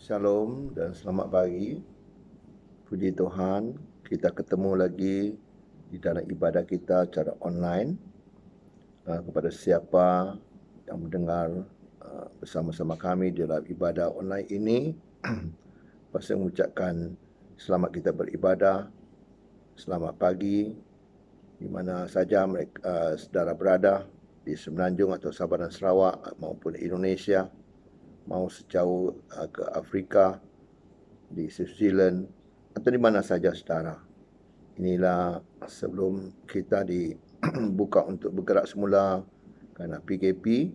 Shalom dan selamat pagi. Puji Tuhan, kita ketemu lagi di dalam ibadah kita secara online. Kepada siapa yang mendengar bersama-sama kami di dalam ibadah online ini, saya mengucapkan selamat kita beribadah, selamat pagi, di mana saja mereka saudara berada, di Semenanjung atau Sabah dan Sarawak maupun Indonesia, mau sejauh ke Afrika, di New Zealand, atau di mana saja saudara. Inilah sebelum kita dibuka untuk bergerak semula kerana PKP.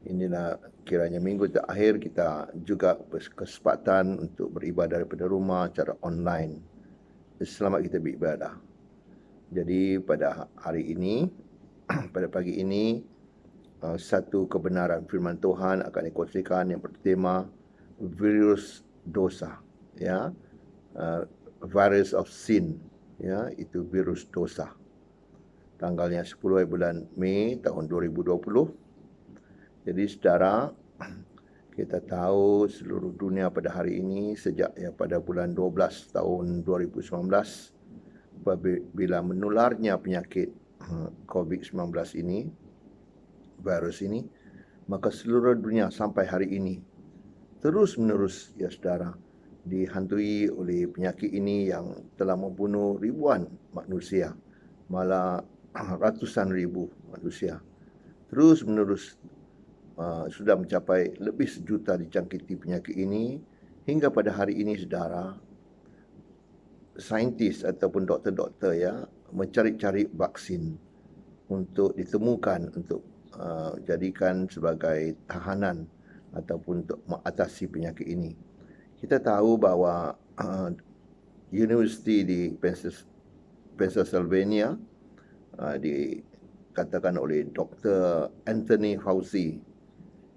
Inilah kiranya minggu terakhir kita juga berkesempatan untuk beribadah daripada rumah secara online. Selamat kita beribadah. Jadi pada hari ini, pada pagi ini, satu kebenaran firman Tuhan akan dikongsikan yang bertema virus dosa, ya, virus of sin, ya, itu virus dosa. Tanggalnya 10 bulan Mei tahun 2020. Jadi saudara, kita tahu seluruh dunia pada hari ini sejak pada bulan 12 tahun 2019 bila menularnya penyakit COVID-19 ini, virus ini, maka seluruh dunia sampai hari ini terus-menerus ya saudara dihantui oleh penyakit ini yang telah membunuh ribuan manusia, malah ratusan ribu manusia. Terus-menerus sudah mencapai lebih 1 juta dijangkiti penyakit ini. Hingga pada hari ini saudara, saintis ataupun doktor-doktor ya mencari-cari vaksin untuk ditemukan untuk jadikan sebagai tahanan ataupun untuk mengatasi penyakit ini. Kita tahu bahawa universiti di Pennsylvania dikatakan oleh Dr. Anthony Fauci,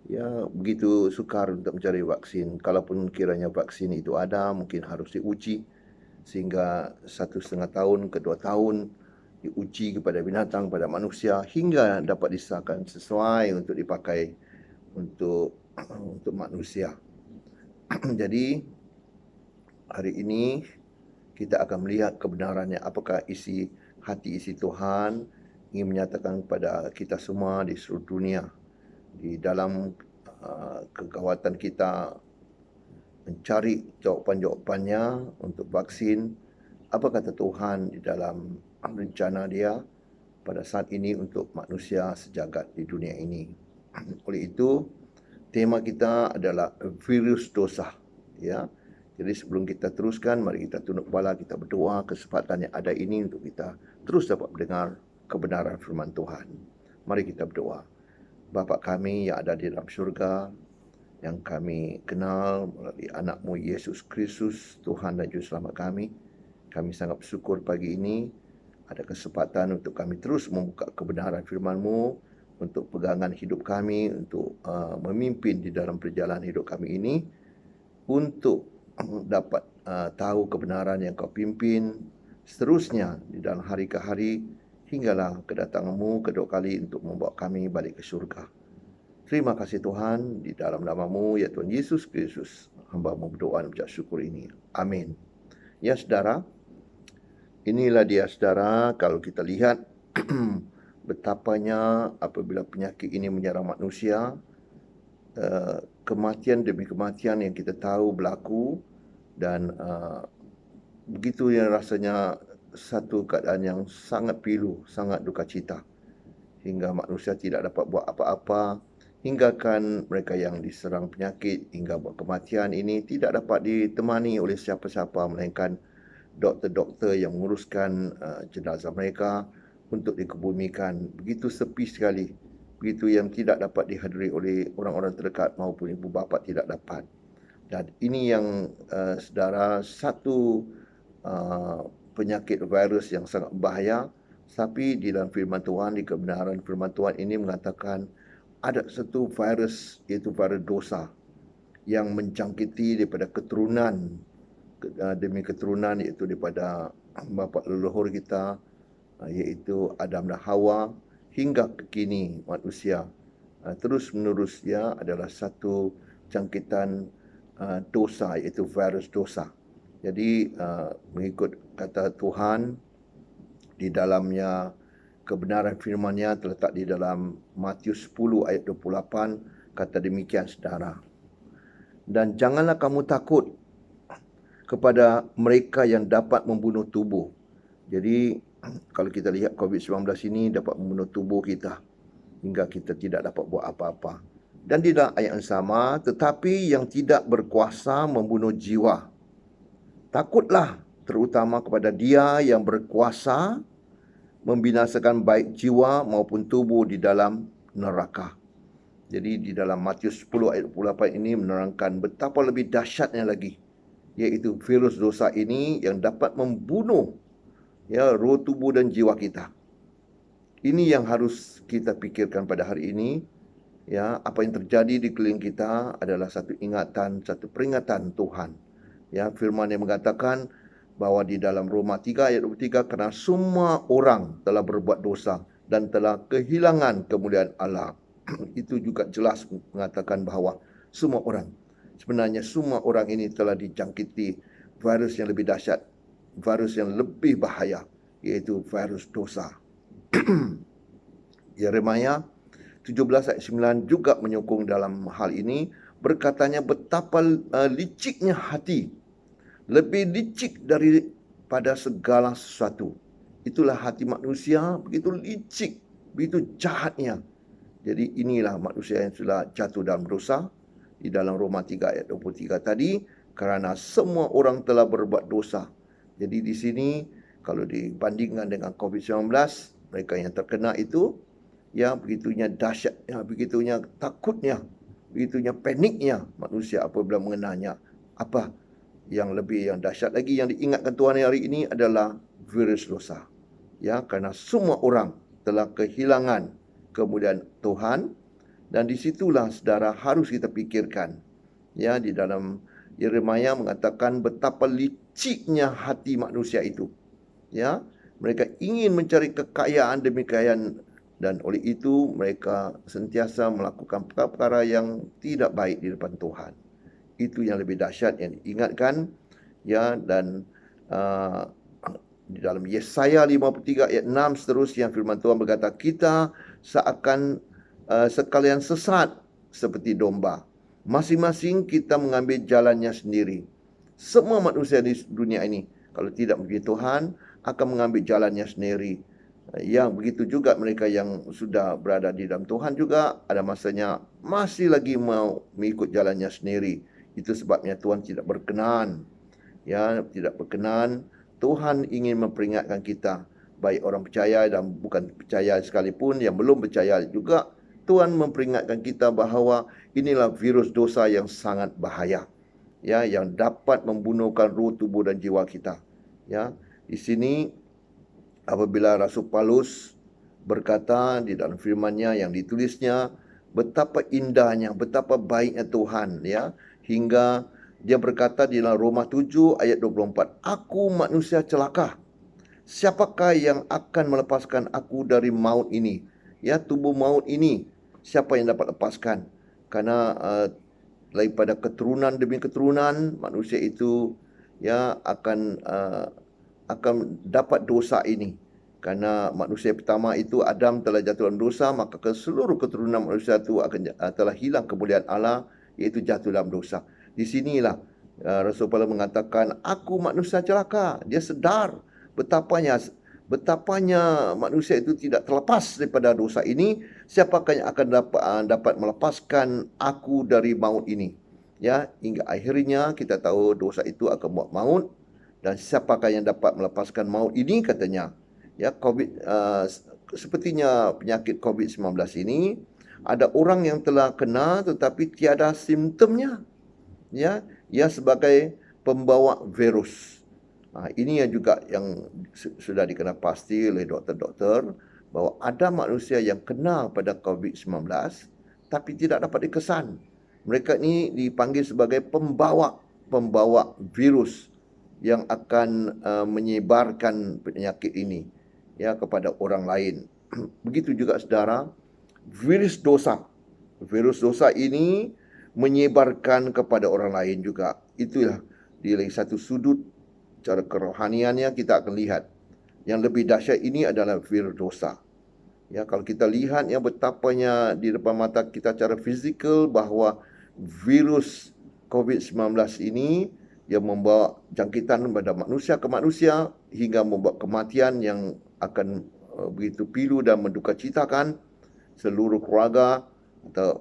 ya, begitu sukar untuk mencari vaksin. Kalaupun kiranya vaksin itu ada, mungkin harus diuji sehingga 1,5 tahun ke 2 tahun diuji kepada binatang, pada manusia hingga dapat disahkan sesuai untuk dipakai untuk manusia. Jadi hari ini kita akan melihat kebenarannya, apakah isi hati isi Tuhan ingin menyatakan kepada kita semua di seluruh dunia di dalam kegawatan kita mencari jawapan-jawapannya untuk vaksin. Apa kata Tuhan di dalam rencana dia pada saat ini untuk manusia sejagat di dunia ini. Oleh itu, tema kita adalah virus dosa, ya. Jadi sebelum kita teruskan, mari kita tunduk kepala, kita berdoa kesempatan yang ada ini untuk kita terus dapat mendengar kebenaran firman Tuhan. Mari kita berdoa. Bapa kami yang ada di dalam syurga, yang kami kenal melalui anak-Mu Yesus Kristus, Tuhan dan Juru Selamat kami sangat bersyukur pagi ini ada kesempatan untuk kami terus membuka kebenaran firman-Mu untuk pegangan hidup kami, untuk memimpin di dalam perjalanan hidup kami ini, untuk dapat tahu kebenaran yang Kau pimpin seterusnya di dalam hari ke hari, hinggalah kedatangan-Mu kedua kali untuk membawa kami balik ke syurga. Terima kasih Tuhan, di dalam nama-Mu, ya Tuhan Yesus Kristus, hamba-Mu berdoa dan mengucap syukur ini. Amin. Ya saudara, inilah dia saudara, kalau kita lihat betapanya apabila penyakit ini menyerang manusia, kematian demi kematian yang kita tahu berlaku, dan begitu yang rasanya satu keadaan yang sangat pilu, sangat duka cita, hingga manusia tidak dapat buat apa-apa, hinggakan mereka yang diserang penyakit hingga buat kematian ini tidak dapat ditemani oleh siapa-siapa melainkan doktor-doktor yang menguruskan jenazah mereka untuk dikebumikan. Begitu sepi sekali, begitu yang tidak dapat dihadiri oleh orang-orang terdekat maupun ibu bapa tidak dapat. Dan ini yang saudara, satu penyakit virus yang sangat bahaya. Tapi di dalam firman Tuhan, di kebenaran firman Tuhan ini mengatakan ada satu virus, iaitu virus dosa, yang menjangkiti daripada keturunan demi keturunan, iaitu daripada bapa leluhur kita, iaitu Adam dan Hawa, hingga kekini manusia terus menerus, ya, adalah satu jangkitan dosa, iaitu virus dosa. Jadi mengikut kata Tuhan di dalamnya, kebenaran firman-Nya terletak di dalam Matius 10 ayat 28, kata demikian saudara. Dan janganlah kamu takut kepada mereka yang dapat membunuh tubuh. Jadi kalau kita lihat COVID-19 ini dapat membunuh tubuh kita hingga kita tidak dapat buat apa-apa. Dan di dalam ayat yang sama, tetapi yang tidak berkuasa membunuh jiwa. Takutlah terutama kepada Dia yang berkuasa membinasakan baik jiwa maupun tubuh di dalam neraka. Jadi di dalam Matius 10 ayat 28 ini menerangkan betapa lebih dahsyatnya lagi, iaitu virus dosa ini yang dapat membunuh roh, tubuh dan jiwa kita. Ini yang harus kita pikirkan pada hari ini. Apa yang terjadi di keliling kita adalah satu ingatan, satu peringatan Tuhan. Firman yang mengatakan bahwa di dalam Roma 3 ayat 23, kerana semua orang telah berbuat dosa dan telah kehilangan kemuliaan Allah. Itu juga jelas mengatakan bahawa semua orang, sebenarnya semua orang ini telah dijangkiti virus yang lebih dahsyat, virus yang lebih bahaya, iaitu virus dosa. Yeremia 17 ayat 9 juga menyokong dalam hal ini, berkatanya betapa liciknya hati, lebih licik daripada segala sesuatu. Itulah hati manusia, begitu licik, begitu jahatnya. Jadi inilah manusia yang sudah jatuh dalam dosa. Di dalam Roma 3 ayat 23 tadi, kerana semua orang telah berbuat dosa. Jadi di sini kalau dibandingkan dengan COVID-19, mereka yang terkena itu begitunya dahsyatnya, begitunya takutnya, begitunya paniknya manusia apabila mengenanya. Apa yang dahsyat lagi yang diingatkan Tuhan hari ini adalah virus dosa. Kerana semua orang telah kehilangan kemuliaan Tuhan, dan disitulah saudara harus kita pikirkan. Di dalam Yeremia mengatakan betapa liciknya hati manusia itu. Mereka ingin mencari kekayaan demi kekayaan, dan oleh itu mereka sentiasa melakukan perkara-perkara yang tidak baik di depan Tuhan. Itu yang lebih dahsyat yang diingatkan. Dan di dalam Yesaya 53 ayat 6 seterusnya, firman Tuhan berkata, kita seakan sekalian sesat seperti domba. Masing-masing kita mengambil jalannya sendiri. Semua manusia di dunia ini, kalau tidak mengikuti Tuhan, akan mengambil jalannya sendiri. Begitu juga mereka yang sudah berada di dalam Tuhan juga ada masanya masih lagi mau mengikut jalannya sendiri. Itu sebabnya Tuhan tidak berkenan. Tidak berkenan. Tuhan ingin memperingatkan kita, baik orang percaya dan bukan percaya sekalipun, yang belum percaya juga, Tuhan memperingatkan kita bahawa inilah virus dosa yang sangat bahaya, yang dapat membunuhkan roh, tubuh dan jiwa kita. Di sini apabila Rasul Paulus berkata di dalam firman-Nya yang ditulisnya, betapa indahnya, betapa baiknya Tuhan, hingga dia berkata di dalam Roma 7 ayat 24, aku manusia celaka. Siapakah yang akan melepaskan aku dari maut ini? Tubuh maut ini, siapa yang dapat lepaskan? Karena daripada keturunan demi keturunan, manusia itu akan dapat dosa ini. Karena manusia pertama itu Adam telah jatuh dalam dosa, maka ke seluruh keturunan manusia itu akan telah hilang kemuliaan Allah, iaitu jatuh dalam dosa. Di sinilah Rasul Paulus mengatakan, aku manusia celaka. Dia sedar betapanya manusia itu tidak terlepas daripada dosa ini. Siapakah yang akan dapat melepaskan aku dari maut ini? Hingga akhirnya kita tahu dosa itu akan buat maut. Dan siapakah yang dapat melepaskan maut ini, katanya. Sepertinya penyakit COVID-19 ini, ada orang yang telah kena tetapi tiada simptomnya. Ia sebagai pembawa virus. Ini yang juga yang sudah dikenal pasti oleh doktor-doktor, bahawa ada manusia yang kena pada COVID-19 tapi tidak dapat dikesan. Mereka ini dipanggil sebagai pembawa virus yang akan menyebarkan penyakit ini kepada orang lain. Begitu juga saudara, virus dosa. Virus dosa ini menyebarkan kepada orang lain juga. Itulah di satu sudut cara kerohaniannya kita akan lihat. Yang lebih dahsyat ini adalah virus dosa. Ya, kalau kita lihat ya betapanya di depan mata kita secara fizikal bahawa virus COVID-19 ini yang membawa jangkitan pada manusia ke manusia hingga membawa kematian yang akan begitu pilu dan mendukacitakan seluruh keluarga atau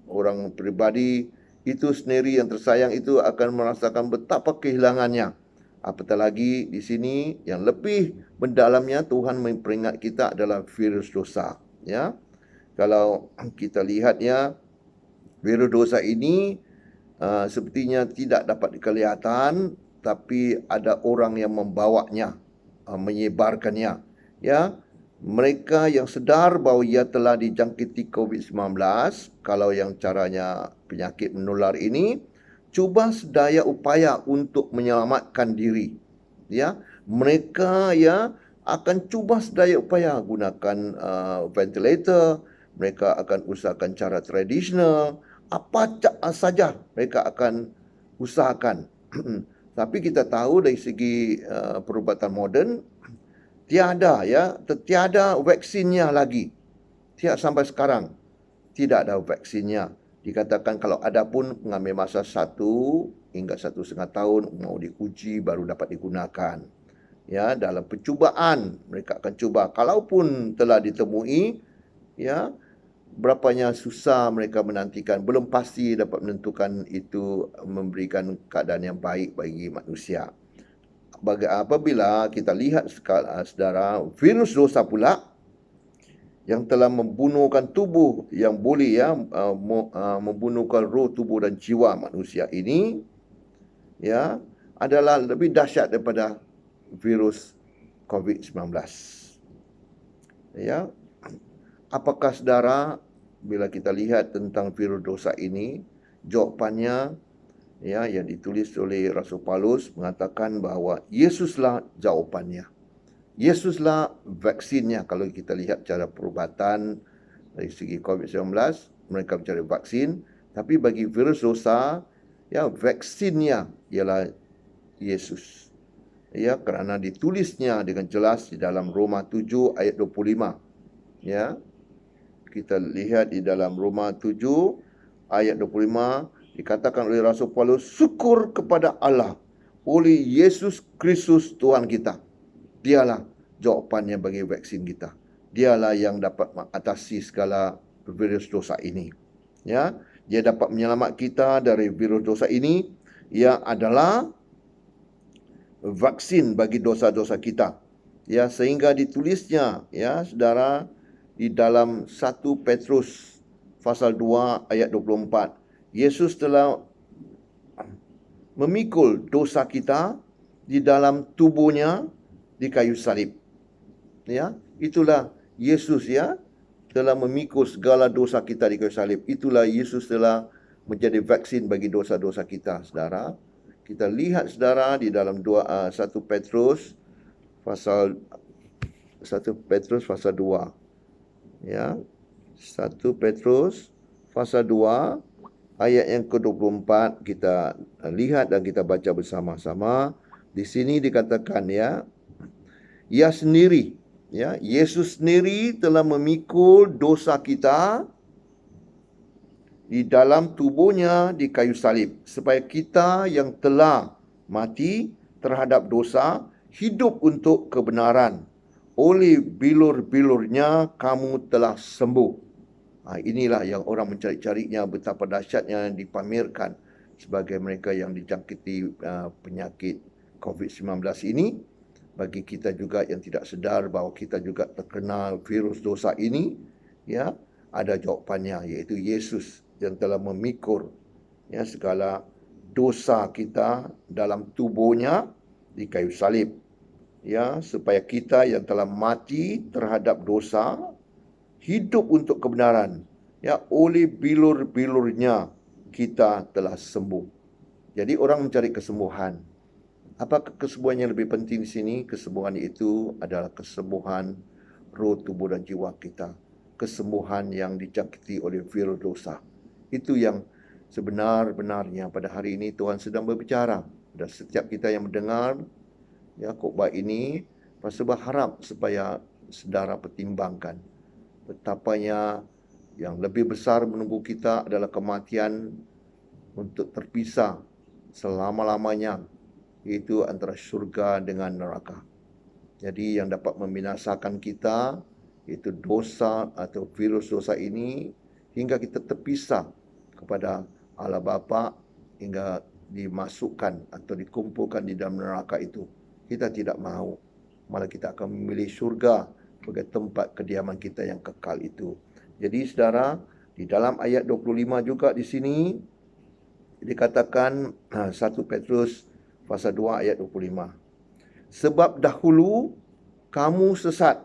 orang peribadi itu sendiri yang tersayang itu akan merasakan betapa kehilangannya. Apatah lagi di sini yang lebih mendalamnya Tuhan memperingat kita adalah virus dosa. Ya, kalau kita lihat ya virus dosa ini sepertinya tidak dapat kelihatan, tapi ada orang yang membawanya, menyebarkannya. Ya, mereka yang sedar bahawa ia telah dijangkiti COVID-19, kalau yang caranya penyakit menular ini, cuba sedaya upaya untuk menyelamatkan diri. Ya, mereka ya akan cuba sedaya upaya gunakan ventilator, mereka akan usahakan cara tradisional, apa saja mereka akan usahakan. Tapi kita tahu dari segi perubatan moden tiada vaksinnya lagi. Sampai sekarang tidak ada vaksinnya. Dikatakan kalau ada pun mengambil masa 1 hingga 1,5 tahun mau diuji baru dapat digunakan. Ya, dalam percubaan mereka akan cuba. Kalaupun telah ditemui, ya, berapanya susah mereka menantikan. Belum pasti dapat menentukan itu memberikan keadaan yang baik bagi manusia. Apabila kita lihat saudara, virus dosa pula yang telah membunuhkan tubuh yang boleh membunuhkan roh, tubuh dan jiwa manusia ini ya adalah lebih dahsyat daripada virus COVID-19. Ya, apakah saudara bila kita lihat tentang virus dosa ini, jawapannya ya yang ditulis oleh Rasul Paulus mengatakan bahawa Yesuslah jawapannya. Yesuslah vaksinnya. Kalau kita lihat cara perubatan dari segi COVID-19, mereka mencari vaksin. Tapi bagi virus dosa, ya vaksinnya ialah Yesus. Ya, kerana ditulisnya dengan jelas di dalam Roma 7 ayat 25. Ya, kita lihat di dalam Roma 7 ayat 25, dikatakan oleh Rasul Paulus, syukur kepada Allah oleh Yesus Kristus Tuhan kita. Dialah jawapannya bagi vaksin kita. Dialah yang dapat mengatasi segala virus dosa ini. Ya, dia dapat menyelamat kita dari virus dosa ini. Ia adalah vaksin bagi dosa-dosa kita. Ya, sehingga ditulisnya ya saudara di dalam 1 Petrus pasal 2 ayat 24. Yesus telah memikul dosa kita di dalam tubuhnya di kayu salib. Ya, itulah Yesus ya telah memikul segala dosa kita di kayu salib. Itulah Yesus telah menjadi vaksin bagi dosa-dosa kita, saudara. Kita lihat saudara di dalam 1 Petrus pasal 2. Ya. 1 Petrus pasal 2 ayat yang ke-24 kita lihat dan kita baca bersama-sama. Di sini dikatakan ya, ia sendiri, ya, Yesus sendiri telah memikul dosa kita di dalam tubuhnya di kayu salib, supaya kita yang telah mati terhadap dosa hidup untuk kebenaran. Oleh bilur-bilurnya kamu telah sembuh. Inilah yang orang mencari-carinya, betapa dahsyatnya dipamerkan sebagai mereka yang dijangkiti penyakit COVID-19 ini. Bagi kita juga yang tidak sedar bahawa kita juga terkena virus dosa ini, ya, ada jawapannya, iaitu Yesus yang telah memikul ya segala dosa kita dalam tubuhnya di kayu salib. Ya, supaya kita yang telah mati terhadap dosa hidup untuk kebenaran. Ya, oleh bilur-bilurnya kita telah sembuh. Jadi orang mencari kesembuhan. Apakah kesembuhan yang lebih penting di sini? Kesembuhan itu adalah kesembuhan roh, tubuh dan jiwa kita. Kesembuhan yang dijangkiti oleh virus dosa. Itu yang sebenar-benarnya. Pada hari ini Tuhan sedang berbicara dan setiap kita yang mendengar ya khotbah ini, pastor berharap supaya saudara pertimbangkan betapanya yang lebih besar menunggu kita adalah kematian untuk terpisah selama-lamanya, iaitu antara syurga dengan neraka. Jadi yang dapat membinasakan kita iaitu dosa atau virus dosa ini hingga kita terpisah kepada Allah Bapa hingga dimasukkan atau dikumpulkan di dalam neraka itu. Kita tidak mahu. Malah kita akan memilih syurga sebagai tempat kediaman kita yang kekal itu. Jadi saudara, di dalam ayat 25 juga di sini dikatakan 1 Petrus pasal 2 ayat 25. Sebab dahulu kamu sesat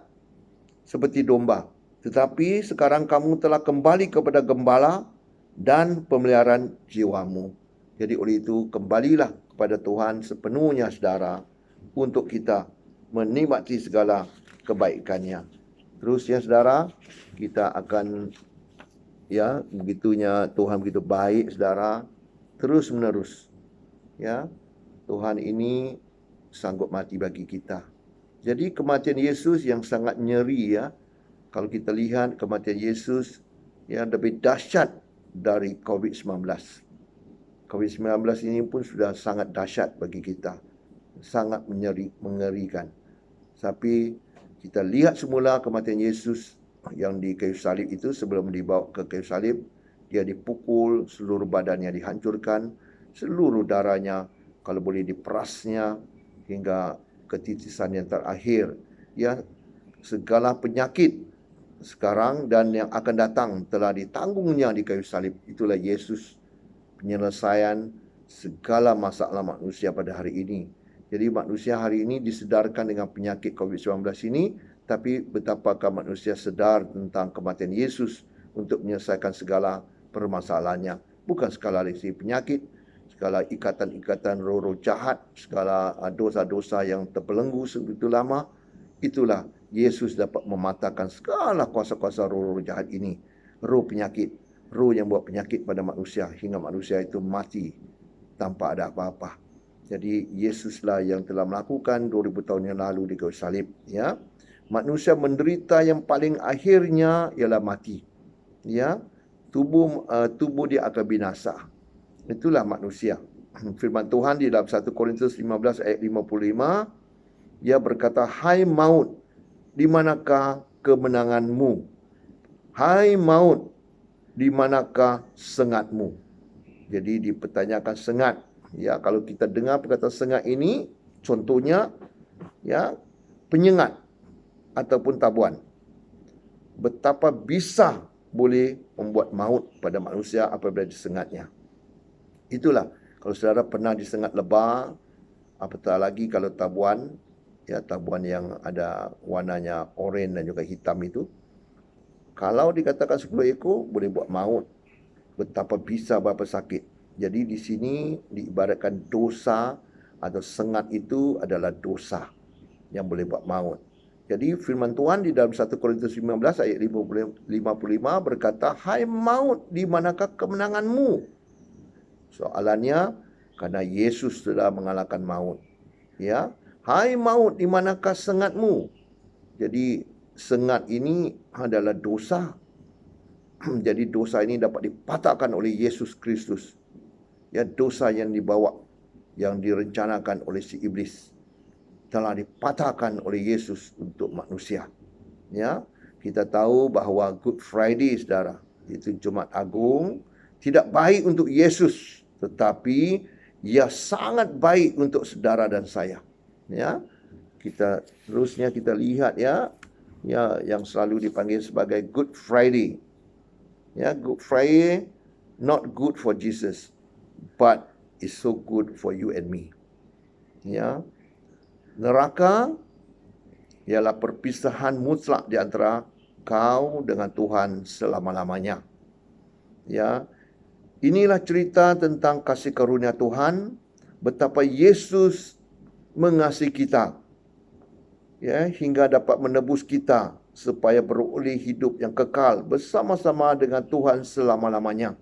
seperti domba, tetapi sekarang kamu telah kembali kepada gembala dan pemeliharaan jiwamu. Jadi oleh itu kembalilah kepada Tuhan sepenuhnya saudara untuk kita menikmati segala kebaikannya. Terusnya saudara, kita akan ya begitunya Tuhan begitu baik saudara, terus menerus. Ya, Tuhan ini sanggup mati bagi kita. Jadi kematian Yesus yang sangat nyeri ya. Kalau kita lihat kematian Yesus yang lebih dahsyat dari COVID-19. COVID-19 ini pun sudah sangat dahsyat bagi kita. Sangat mengerikan. Tapi kita lihat semula kematian Yesus yang di kayu salib itu, sebelum dibawa ke kayu salib, dia dipukul, seluruh badannya dihancurkan, seluruh darahnya kalau boleh diperasnya hingga ketitisan yang terakhir. Ya, segala penyakit sekarang dan yang akan datang telah ditanggungnya di kayu salib. Itulah Yesus, penyelesaian segala masalah manusia pada hari ini. Jadi manusia hari ini disedarkan dengan penyakit COVID-19 ini, tapi betapakah manusia sedar tentang kematian Yesus untuk menyelesaikan segala permasalahannya. Bukan sekala lagi penyakit, segala ikatan-ikatan roh-roh jahat, segala dosa-dosa yang terbelenggu sebegitu lama. Itulah Yesus dapat mematahkan segala kuasa-kuasa roh-roh jahat ini. Roh penyakit, roh yang buat penyakit pada manusia hingga manusia itu mati tanpa ada apa-apa. Jadi Yesuslah yang telah melakukan 2000 tahun yang lalu di kayu salib, ya. Manusia menderita yang paling akhirnya ialah mati. Ya. Tubuh dia akan binasa. Itulah manusia. Firman Tuhan di dalam 1 Korintus 15 ayat 55, dia berkata, "Hai maut, di manakah kemenanganmu? Hai maut, di manakah sengatmu?" Jadi dipertanyakan sengat. Ya, kalau kita dengar perkataan sengat ini, contohnya ya, penyengat ataupun tabuan. Betapa bisa boleh membuat maut pada manusia apabila disengatnya. Itulah, kalau saudara pernah disengat lebah, apatah lagi kalau tabuan, ya tabuan yang ada warnanya oranye dan juga hitam itu, kalau dikatakan 10 ekor boleh buat maut. Betapa bisa, berapa sakit. Jadi di sini diibaratkan dosa atau sengat itu adalah dosa yang boleh buat maut. Jadi firman Tuhan di dalam 1 Korintus 15 ayat 55 berkata, "Hai maut, di manakah kemenanganmu?" Soalannya, karena Yesus telah mengalahkan maut. Ya, "Hai maut, di manakah sengatmu?" Jadi sengat ini adalah dosa. Jadi dosa ini dapat dipatahkan oleh Yesus Kristus. Ya, dosa yang dibawa, yang direncanakan oleh si iblis, telah dipatahkan oleh Yesus untuk manusia. Ya, kita tahu bahawa Good Friday, saudara, itu Jumat Agung, tidak baik untuk Yesus, tetapi ia sangat baik untuk saudara dan saya. Ya, kita terusnya kita lihat ya, yang selalu dipanggil sebagai Good Friday. Ya, Good Friday not good for Jesus, but it's so good for you and me. Ya, neraka ialah perpisahan mutlak di antara kau dengan Tuhan selama-lamanya. Ya, inilah cerita tentang kasih karunia Tuhan, betapa Yesus mengasihi kita, ya, hingga dapat menebus kita supaya beroleh hidup yang kekal bersama-sama dengan Tuhan selama-lamanya.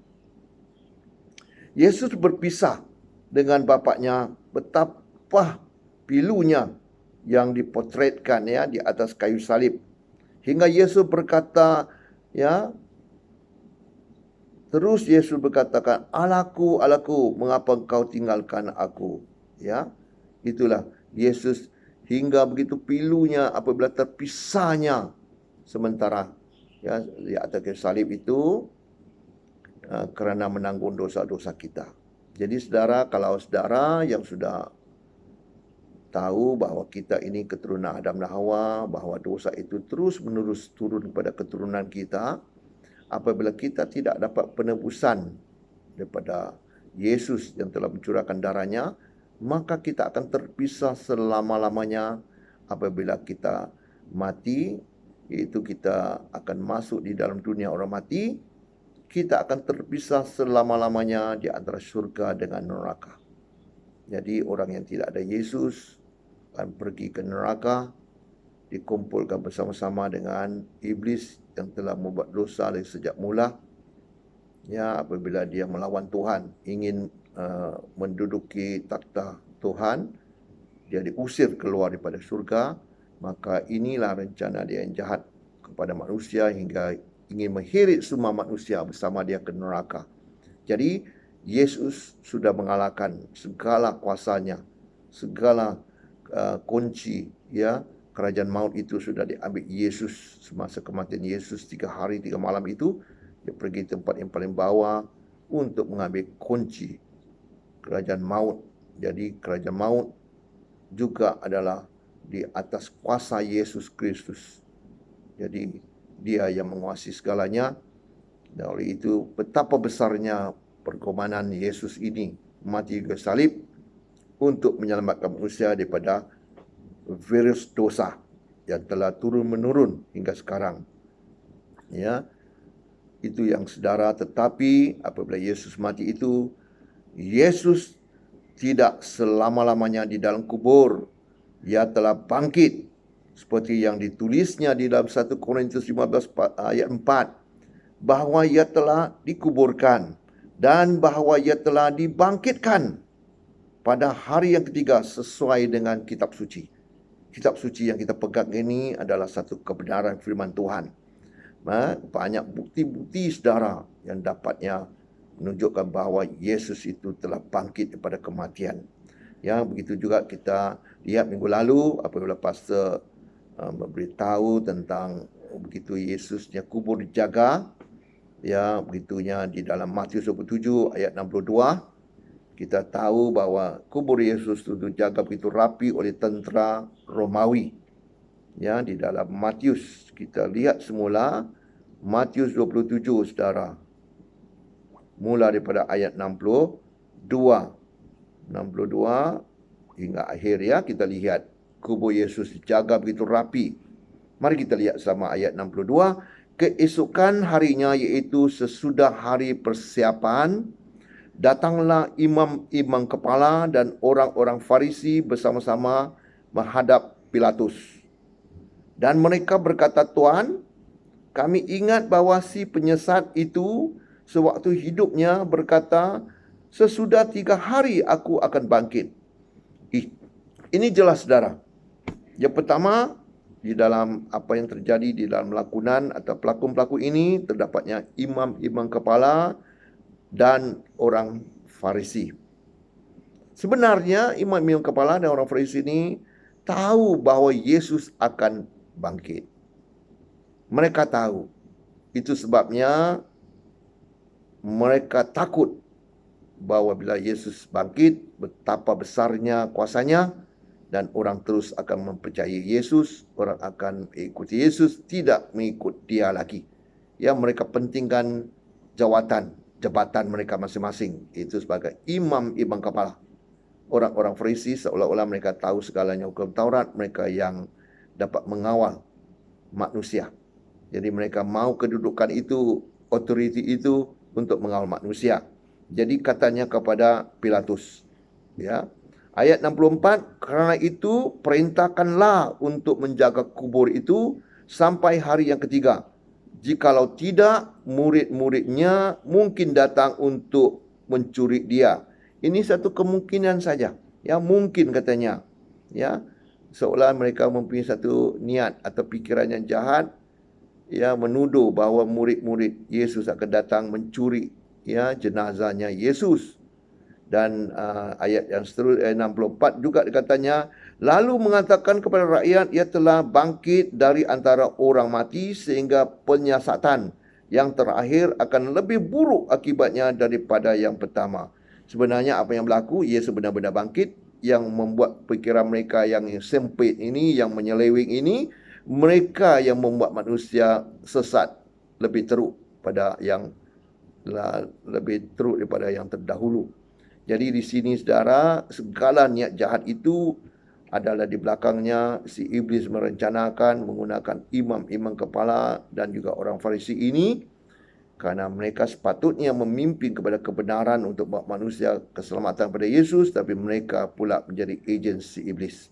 Yesus berpisah dengan bapaknya, betapa pilunya yang dipotretkan ya di atas kayu salib. Hingga Yesus berkata, ya, terus Yesus berkatakan, "Allahku, Allahku, mengapa engkau tinggalkan aku?" Ya, itulah Yesus hingga begitu pilunya apabila terpisahnya sementara ya di atas kayu salib itu kerana menanggung dosa-dosa kita. Jadi saudara, kalau saudara yang sudah tahu bahawa kita ini keturunan Adam dan Hawa, bahawa dosa itu terus-menerus turun kepada keturunan kita, apabila kita tidak dapat penebusan daripada Yesus yang telah mencurahkan darahnya, maka kita akan terpisah selama-lamanya. Apabila kita mati, iaitu kita akan masuk di dalam dunia orang mati, kita akan terpisah selama-lamanya di antara syurga dengan neraka. Jadi orang yang tidak ada Yesus akan pergi ke neraka, dikumpulkan bersama-sama dengan iblis yang telah membuat dosa dari sejak mula. Ya, apabila dia melawan Tuhan, ingin menduduki takhta Tuhan, dia diusir keluar daripada syurga. Maka inilah rencana dia yang jahat kepada manusia hingga ingin mengheret semua manusia bersama dia ke neraka. Jadi Yesus sudah mengalahkan segala kuasanya, segala kunci ya kerajaan maut itu sudah diambil Yesus semasa kematian Yesus 3 hari 3 malam itu. Dia pergi tempat yang paling bawah untuk mengambil kunci kerajaan maut. Jadi kerajaan maut juga adalah di atas kuasa Yesus Kristus. Jadi dia yang menguasai segalanya. Dan oleh itu betapa besarnya perkorbanan Yesus ini mati di kayu salib untuk menyelamatkan manusia daripada virus dosa yang telah turun-menurun hingga sekarang. Ya, itu yang saudara. Tetapi apabila Yesus mati itu, Yesus tidak selama-lamanya di dalam kubur. Ia telah bangkit seperti yang ditulisnya di dalam 1 Korintus 15 ayat 4, bahawa ia telah dikuburkan dan bahawa ia telah dibangkitkan pada hari yang ketiga sesuai dengan kitab suci. Kitab suci yang kita pegang ini adalah satu kebenaran firman Tuhan. Banyak bukti-bukti saudara yang dapatnya menunjukkan bahawa Yesus itu telah bangkit daripada kematian. Ya, begitu juga kita lihat minggu lalu apabila pastor memberitahu tentang begitu Yesusnya kubur dijaga. Ya, begitunya di dalam Matius 27 ayat 62. Kita tahu bahawa kubur Yesus itu dijaga begitu rapi oleh tentera Romawi. Ya, di dalam Matius kita lihat semula Matius 27 saudara. Mula daripada ayat 62 hingga akhir ya, kita lihat kubur Yesus dijaga begitu rapi. Mari kita lihat sama ayat 62. Keesokan harinya, iaitu sesudah hari persiapan, datanglah imam-imam kepala dan orang-orang Farisi bersama-sama menghadap Pilatus. Dan mereka berkata, "Tuan, kami ingat bahawa si penyesat itu sewaktu hidupnya berkata, 'Sesudah 3 hari aku akan bangkit.'" Ini jelas saudara. Yang pertama, di dalam apa yang terjadi di dalam lakonan atau pelakon-pelakon ini, terdapatnya imam-imam kepala dan orang Farisi. Sebenarnya imam-imam kepala dan orang Farisi ini tahu bahawa Yesus akan bangkit. Mereka tahu. Itu sebabnya mereka takut bahawa bila Yesus bangkit, betapa besarnya kuasanya dan orang terus akan mempercayai Yesus, orang akan ikuti Yesus, tidak mengikut dia lagi. Ya, mereka pentingkan jabatan mereka masing-masing. Itu sebagai imam-imam kepala. Orang-orang Farisi seolah-olah mereka tahu segalanya hukum Taurat, mereka yang dapat mengawal manusia. Jadi mereka mau kedudukan itu, otoriti itu untuk mengawal manusia. Jadi katanya kepada Pilatus, ya, ayat 64, "Kerana itu perintahkanlah untuk menjaga kubur itu sampai hari yang ketiga. Jikalau tidak, murid-muridnya mungkin datang untuk mencuri dia. Ini satu kemungkinan saja. Ya, mungkin katanya. Ya, seolah mereka mempunyai satu niat atau pikiran yang jahat, ya, menuduh bahawa murid-murid Yesus akan datang mencuri, ya, jenazahnya Yesus. Dan ayat yang seterusnya 64 juga dikatanya, lalu mengatakan kepada rakyat, ia telah bangkit dari antara orang mati, sehingga penyiasatan yang terakhir akan lebih buruk akibatnya daripada yang pertama. Sebenarnya apa yang berlaku, Yesus benar-benar bangkit. Yang membuat fikiran mereka yang sempit ini, yang menyeleweng ini, mereka yang membuat manusia sesat lebih teruk pada yang lebih teruk daripada yang terdahulu. Jadi di sini saudara, segala niat jahat itu adalah di belakangnya si iblis merencanakan menggunakan imam-imam kepala dan juga orang Farisi ini, kerana mereka sepatutnya memimpin kepada kebenaran untuk buat manusia keselamatan pada Yesus, tapi mereka pula menjadi ejen si iblis.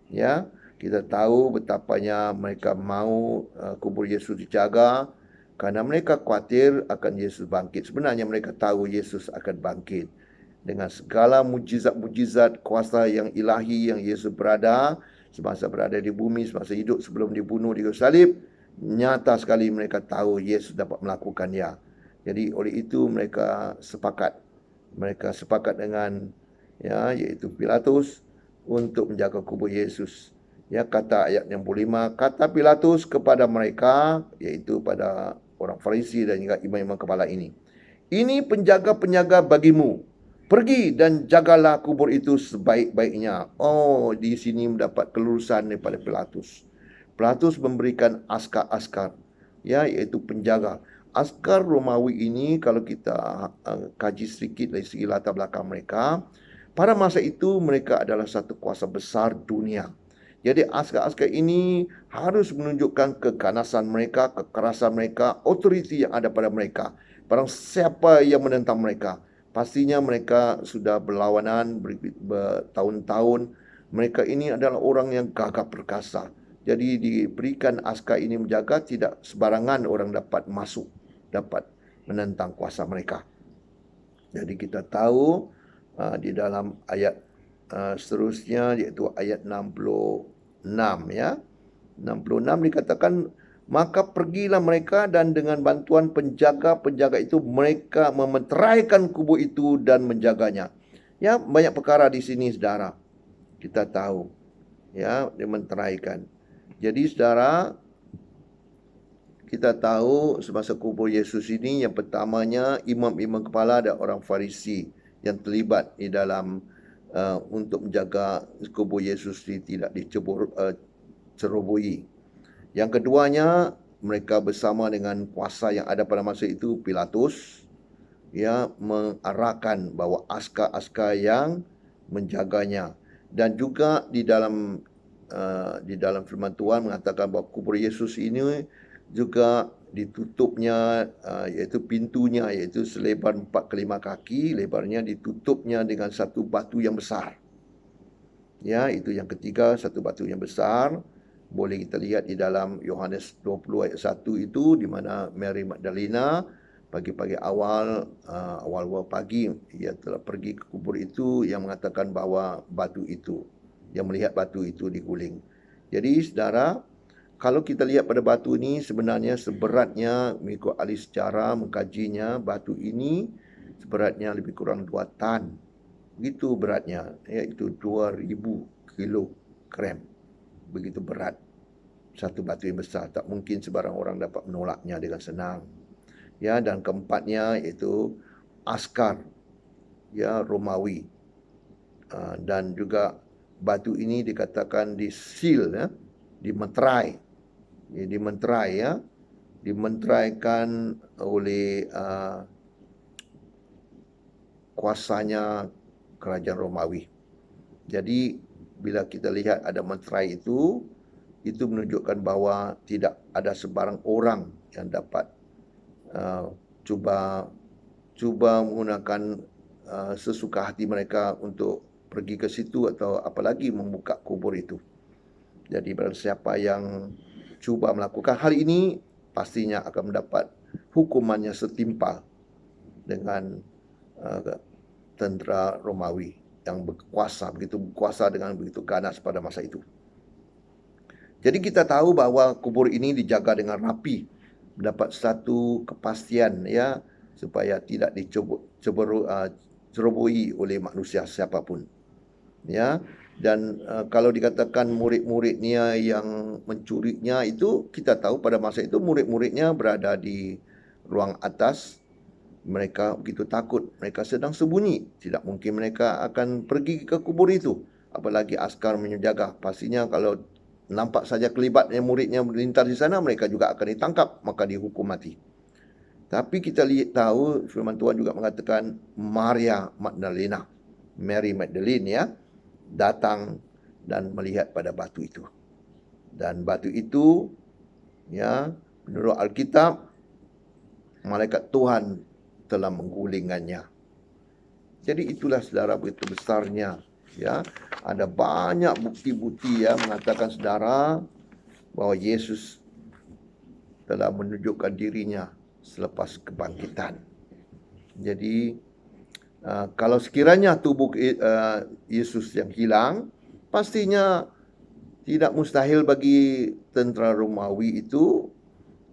Ya, kita tahu betapanya mereka mahu kubur Yesus dijaga kerana mereka khawatir akan Yesus bangkit. Sebenarnya mereka tahu Yesus akan bangkit. Dengan segala mujizat-mujizat kuasa yang ilahi yang Yesus berada, semasa berada di bumi, semasa hidup sebelum dibunuh di kayu salib, nyata sekali mereka tahu Yesus dapat melakukannya. Jadi oleh itu mereka sepakat dengan, ya, iaitu Pilatus untuk menjaga kubur Yesus. Ya, kata ayat 65, kata Pilatus kepada mereka, iaitu pada orang Farisi dan juga imam-imam kepala ini, ini penjaga-penjaga bagimu. Pergi dan jagalah kubur itu sebaik-baiknya. Oh, di sini mendapat kelurusan daripada Pilatus. Pilatus memberikan askar-askar, ya, iaitu penjaga. Askar Romawi ini, kalau kita kaji sedikit dari segi latar belakang mereka, pada masa itu mereka adalah satu kuasa besar dunia. Jadi askar-askar ini harus menunjukkan keganasan mereka, kekerasan mereka, otoriti yang ada pada mereka. Barang siapa yang menentang mereka, pastinya mereka sudah berlawanan bertahun-tahun. Mereka ini adalah orang yang gagah perkasa. Jadi diberikan askar ini menjaga, tidak sebarangan orang dapat masuk, dapat menentang kuasa mereka. Jadi kita tahu di dalam ayat seterusnya, iaitu ayat 66, ya. 66 dikatakan, maka pergilah mereka dan dengan bantuan penjaga-penjaga itu mereka memeteraikan kubur itu dan menjaganya. Ya, banyak perkara di sini saudara. Kita tahu, ya, dimeteraikan. Jadi saudara, kita tahu semasa kubur Yesus ini, yang pertamanya imam-imam kepala dan orang Farisi yang terlibat di dalam untuk menjaga kubur Yesus tidak diceroboi. Yang keduanya, mereka bersama dengan kuasa yang ada pada masa itu, Pilatus, ya, mengarahkan bahawa askar-askar yang menjaganya. Dan juga di dalam firman Tuhan mengatakan bahawa kubur Yesus ini juga ditutupnya, iaitu pintunya, iaitu selebar 4 ke 5 kaki, lebarnya ditutupnya dengan satu batu yang besar. Ya, itu yang ketiga, satu batu yang besar. Boleh kita lihat di dalam Yohanes 20 ayat 1 itu, di mana Mary Magdalena pagi-pagi awal pagi, ia telah pergi ke kubur itu, yang mengatakan bahawa batu itu, yang melihat batu itu diguling. Jadi saudara, kalau kita lihat pada batu ini, sebenarnya seberatnya, mengikut ahli sejarah mengkajinya, batu ini seberatnya lebih kurang 2 tan. Begitu beratnya, iaitu 2000 kilogram. Begitu berat satu batu yang besar, tak mungkin sebarang orang dapat menolaknya dengan senang. Ya, dan keempatnya iaitu askar, ya, Romawi. Dan juga batu ini dikatakan disil, ya, dimeterai. Dimeterai, ya, dimeteraikan oleh kuasanya kerajaan Romawi. Jadi bila kita lihat ada meterai itu menunjukkan bahawa tidak ada sebarang orang yang dapat cuba menggunakan sesuka hati mereka untuk pergi ke situ atau apalagi membuka kubur itu. Jadi barang siapa yang cuba melakukan hal ini, pastinya akan mendapat hukumannya setimpal dengan tentera Romawi yang begitu berkuasa dengan begitu ganas pada masa itu. Jadi kita tahu bahwa kubur ini dijaga dengan rapi, mendapat satu kepastian ya, supaya tidak diceroboi oleh manusia siapapun. Ya, dan kalau dikatakan murid-muridnya yang mencurinya itu, kita tahu pada masa itu murid-muridnya berada di ruang atas. Mereka begitu takut, mereka sedang sembunyi. Tidak mungkin mereka akan pergi ke kubur itu, apalagi askar menjaga. Pastinya kalau nampak saja kelibatnya muridnya melintas di sana, mereka juga akan ditangkap, maka dihukum mati. Tapi kita tahu firman Tuhan juga mengatakan Maria Magdalena, Mary Magdalene ya, datang dan melihat pada batu itu. Dan batu itu ya, menurut Alkitab, malaikat Tuhan telah menggulingkannya. Jadi itulah saudara, begitu besarnya ya. Ada banyak bukti-bukti ya mengatakan saudara bahwa Yesus telah menunjukkan dirinya selepas kebangkitan. Jadi kalau sekiranya tubuh Yesus yang hilang, pastinya tidak mustahil bagi tentera Romawi itu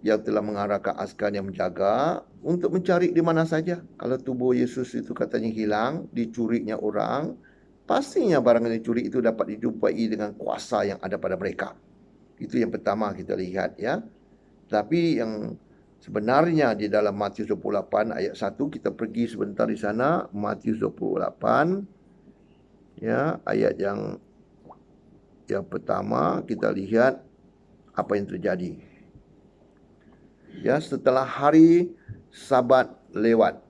yang telah mengarahkan askar yang menjaga untuk mencari di mana saja. Kalau tubuh Yesus itu katanya hilang, dicurinya orang, pastinya barang yang dicuri itu dapat dijumpai dengan kuasa yang ada pada mereka. Itu yang pertama kita lihat ya. Tapi yang sebenarnya di dalam Matius 28 ayat 1, kita pergi sebentar di sana. Matius 28 ya, ayat yang pertama, kita lihat apa yang terjadi. Ya, setelah hari Sabat lewat,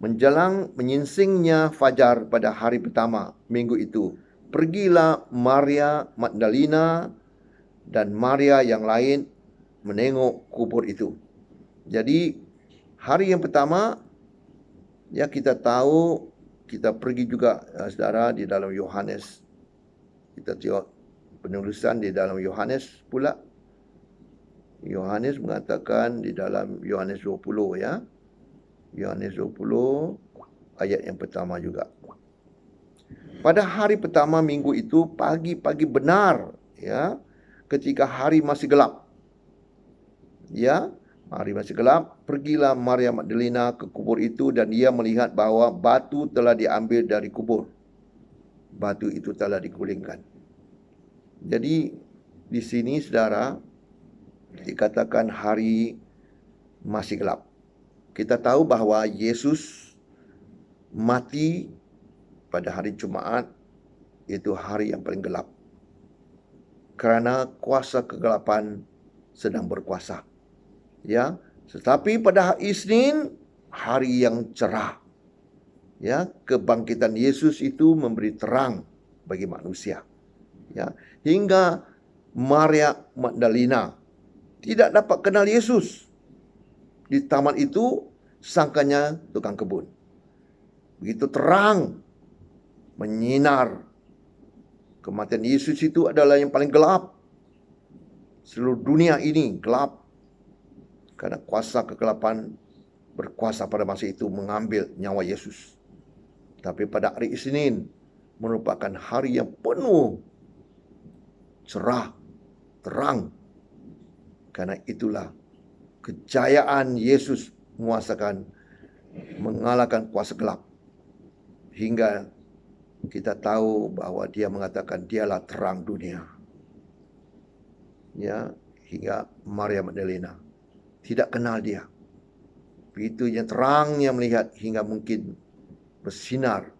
menjelang menyingsingnya fajar pada hari pertama minggu itu, pergilah Maria Magdalena dan Maria yang lain menengok kubur itu. Jadi hari yang pertama ya, kita tahu, kita pergi juga saudara di dalam Yohanes. Kita tengok penulisan di dalam Yohanes pula. Yohanes mengatakan di dalam Yohanes 20 ya. Yohanes 20 ayat yang pertama juga. Pada hari pertama minggu itu, pagi-pagi benar ya, ketika hari masih gelap. Ya, hari masih gelap, pergilah Maria Magdalena ke kubur itu dan dia melihat bahwa batu telah diambil dari kubur. Batu itu telah digulingkan. Jadi di sini saudara, dikatakan hari masih gelap. Kita tahu bahwa Yesus mati pada hari Jumaat, itu hari yang paling gelap. Kerana kuasa kegelapan sedang berkuasa. Ya, tetapi pada hari Isnin, hari yang cerah. Ya, kebangkitan Yesus itu memberi terang bagi manusia. Ya, hingga Maria Magdalena tidak dapat kenal Yesus. Di taman itu sangkanya tukang kebun. Begitu terang, menyinar. Kematian Yesus itu adalah yang paling gelap. Seluruh dunia ini gelap. Karena kuasa kegelapan berkuasa pada masa itu mengambil nyawa Yesus. Tapi pada hari Isnin merupakan hari yang penuh cerah, terang. Karena itulah kejayaan Yesus mengalahkan kuasa gelap. Hingga kita tahu bahwa dia mengatakan dialah terang dunia. Ya, hingga Maria Magdalena tidak kenal dia. Begitu yang terangnya melihat hingga mungkin bersinar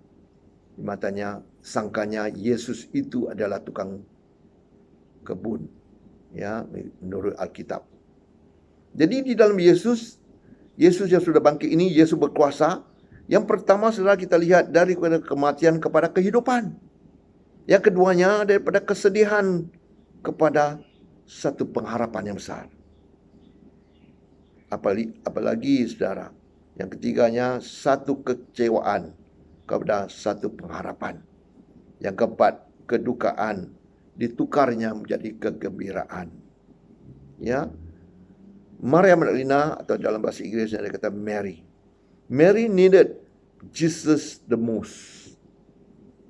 di matanya, sangkanya Yesus itu adalah tukang kebun. Ya, menurut Alkitab. Jadi di dalam Yesus yang sudah bangkit ini, Yesus berkuasa. Yang pertama setelah kita lihat daripada kematian kepada kehidupan. Yang keduanya daripada kesedihan kepada satu pengharapan yang besar. Apalagi saudara, yang ketiganya satu kecewaan kepada satu pengharapan. Yang keempat, kedukaan ditukarnya menjadi kegembiraan. Ya, Maria Magdalena atau dalam bahasa Inggeris yang dikata Mary. Mary needed Jesus the most.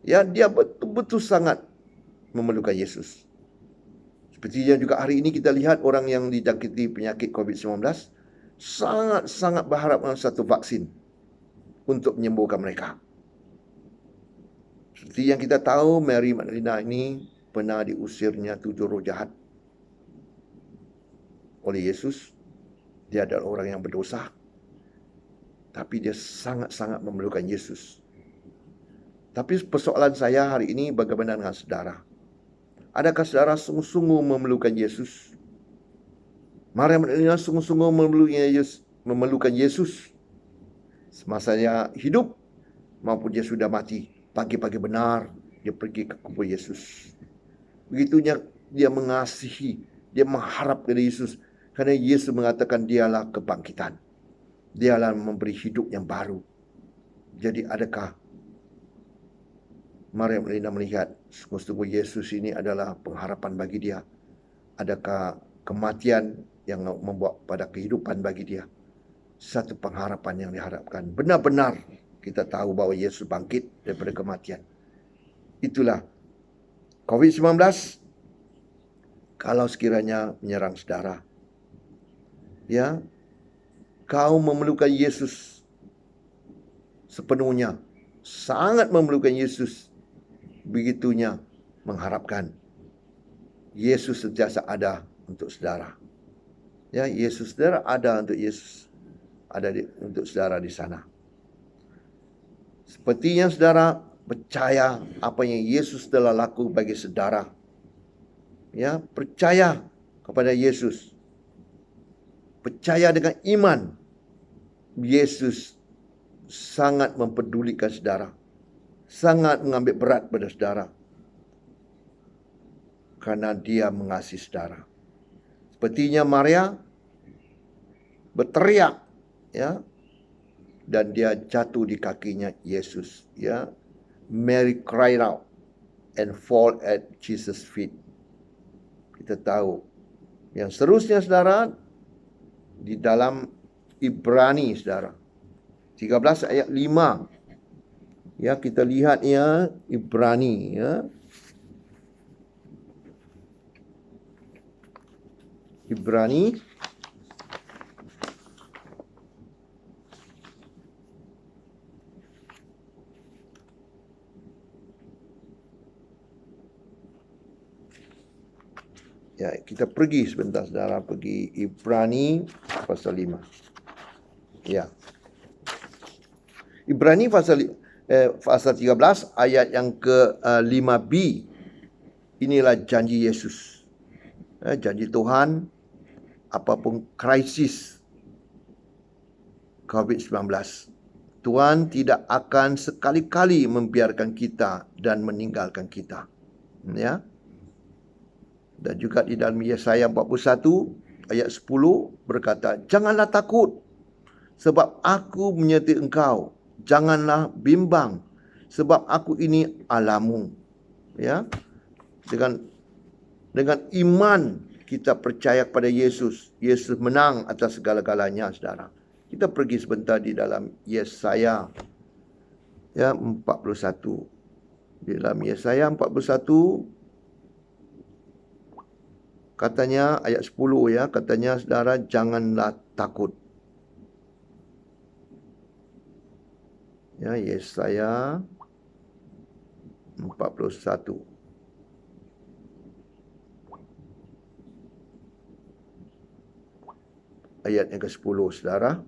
Ya, dia betul-betul sangat memerlukan Yesus. Seperti yang juga hari ini kita lihat orang yang dijangkiti penyakit COVID-19 sangat-sangat berharap dengan satu vaksin untuk menyembuhkan mereka. Seperti yang kita tahu, Mary Magdalena ini pernah diusirnya 7 roh jahat oleh Yesus. Dia adalah orang yang berdosa, tapi dia sangat-sangat memerlukan Yesus. Tapi persoalan saya hari ini bagaimana dengan saudara? Adakah saudara sungguh-sungguh memerlukan Yesus? Maria Magdalena sungguh-sungguh memerlukan Yesus semasa dia hidup maupun dia sudah mati. Pagi-pagi benar dia pergi ke kubur Yesus. Begitunya dia mengasihi, dia mengharap kepada Yesus, kerana Yesus mengatakan dialah kebangkitan. Dialah memberi hidup yang baru. Jadi adakah Maria Magdalena melihat sungguh-sungguh Yesus ini adalah pengharapan bagi dia? Adakah kematian yang membawa pada kehidupan bagi dia satu pengharapan yang diharapkan? Benar-benar kita tahu bahawa Yesus bangkit daripada kematian. Itulah COVID-19 kalau sekiranya menyerang saudara, ya, kau memerlukan Yesus sepenuhnya, sangat memerlukan Yesus, begitunya mengharapkan Yesus sentiasa ada untuk saudara. Ya, Yesus saudara ada untuk Yesus, untuk saudara di sana. Sepertinya saudara percaya apa yang Yesus telah laku bagi saudara. Ya, percaya kepada Yesus. Percaya dengan iman. Yesus sangat mempedulikan saudara. Sangat mengambil berat pada saudara. Karena dia mengasihi saudara. Sepertinya Maria berteriak, ya, dan dia jatuh di kakinya Yesus, ya. Mary cried out and fall at Jesus' feet. Kita tahu. Yang seterusnya saudara, di dalam Ibrani saudara 13 ayat 5. Ya, kita lihat ya, Ibrani, ya. Ibrani ya, kita pergi sebentar saudara, pergi Ibrani pasal 5. Ya. Ibrani pasal 13 ayat yang ke-5b. Inilah janji Yesus. Janji Tuhan, apapun krisis COVID-19, Tuhan tidak akan sekali-kali membiarkan kita dan meninggalkan kita. Ya. Dan juga di dalam Yesaya 41 ayat 10 berkata, janganlah takut sebab aku menyertai engkau. Janganlah bimbang sebab aku ini Allahmu. Ya. Dengan iman kita percaya kepada Yesus. Yesus menang atas segala-galanya, saudara. Kita pergi sebentar di dalam Yesaya, ya, 41. Di dalam Yesaya 41 katanya ayat 10, ya, katanya saudara, janganlah takut. Ya, Yesaya 41. Ayat yang ke-10, saudara.